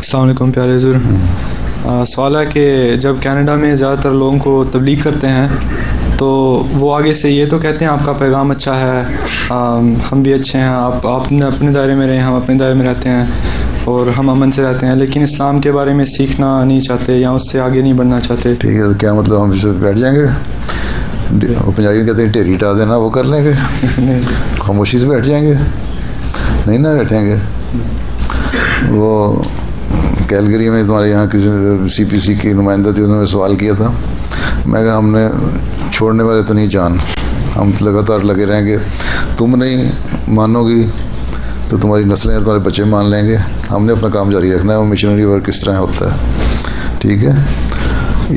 अस्सलाम वालेकुम प्यारे हुज़ूर। सवाल है कि जब कनाडा में ज़्यादातर लोगों को तबलीग करते हैं तो वो आगे से ये तो कहते हैं आपका पैगाम अच्छा है, हम भी अच्छे हैं, आप अपने दायरे में रहें, हम अपने दायरे में रहते हैं और हम अमन से रहते हैं, लेकिन इस्लाम के बारे में सीखना नहीं चाहते या उससे आगे नहीं बढ़ना चाहते। ठीक है, तो क्या मतलब हम इसे बैठ जाएंगे? पंजाबी कहते हैं ढेरी हटा देना, वो कर लेंगे? खामोशी से बैठ जाएंगे? नहीं ना बैठेंगे। वो कैलगरी में तुम्हारे यहाँ किसी CPC की नुमाइंदा थी, उन्होंने सवाल किया था। मैं कहा हमने छोड़ने वाले तो नहीं जान, हम तो लगातार लगे रहेंगे। तुम नहीं मानोगी तो तुम्हारी नस्लें और तुम्हारे बच्चे मान लेंगे। हमने अपना काम जारी रखना है। वो मिशनरी वर्क किस तरह होता है, ठीक है?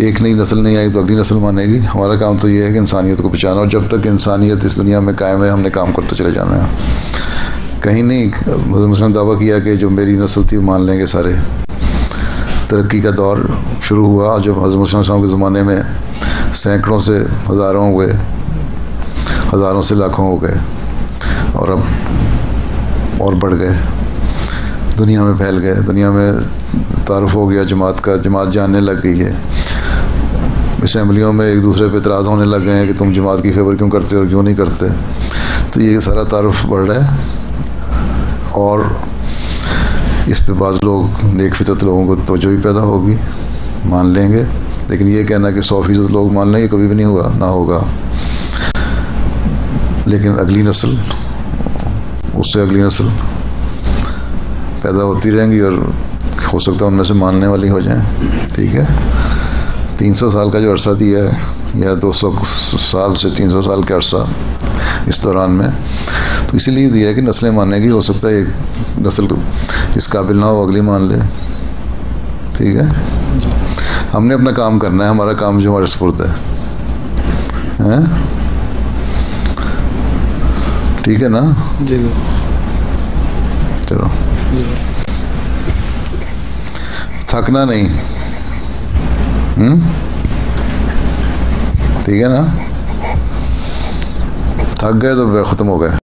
एक नई नस्ल नहीं आई तो अगली नस्ल मानेगी। हमारा काम तो ये है कि इंसानियत को बचाना, और जब तक इंसानियत इस दुनिया में कायम है हमने काम करते चले जाना है। कहीं नहीं मुसलमान दावा किया कि जो मेरी नस्ल थी वो मान लेंगे सारे। तरक्की का दौर शुरू हुआ जब हज़रत मुहम्मद के ज़माने में सैकड़ों से हज़ारों हो गए, हज़ारों से लाखों हो गए, और अब और बढ़ गए, दुनिया में फैल गए। दुनिया में तारुफ हो गया जमात का, जमात जानने लग गई है। असम्बलियों में एक दूसरे पे इतराज़ होने लग गए हैं कि तुम जमात की फेवर क्यों करते और क्यों नहीं करते। तो ये सारा तारुफ बढ़ रहा है, और इस पे बाज़ लोग नेक फितरत लोगों को तवज्जो भी पैदा होगी, मान लेंगे। लेकिन ये कहना कि 100% लोग मान लेंगे कभी भी नहीं हुआ, ना होगा। लेकिन अगली नस्ल, उससे अगली नस्ल पैदा होती रहेंगी और हो सकता है उनमें से मानने वाली हो जाएं, ठीक है? 300 साल का जो अरसा दिया है, या 200 साल से 300 साल का अरसा, इस दौरान में तो इसीलिए दिया है कि नस्लें मानने की। हो सकता है एक नस्ल इस काबिल ना हो, अगली मान ले, ठीक है? हमने अपना काम करना है, हमारा काम जो हमारे सुपुर्द है, ठीक है ना? जी जी, चलो, थकना नहीं, ठीक है ना? थक गए तो ख़त्म हो गए।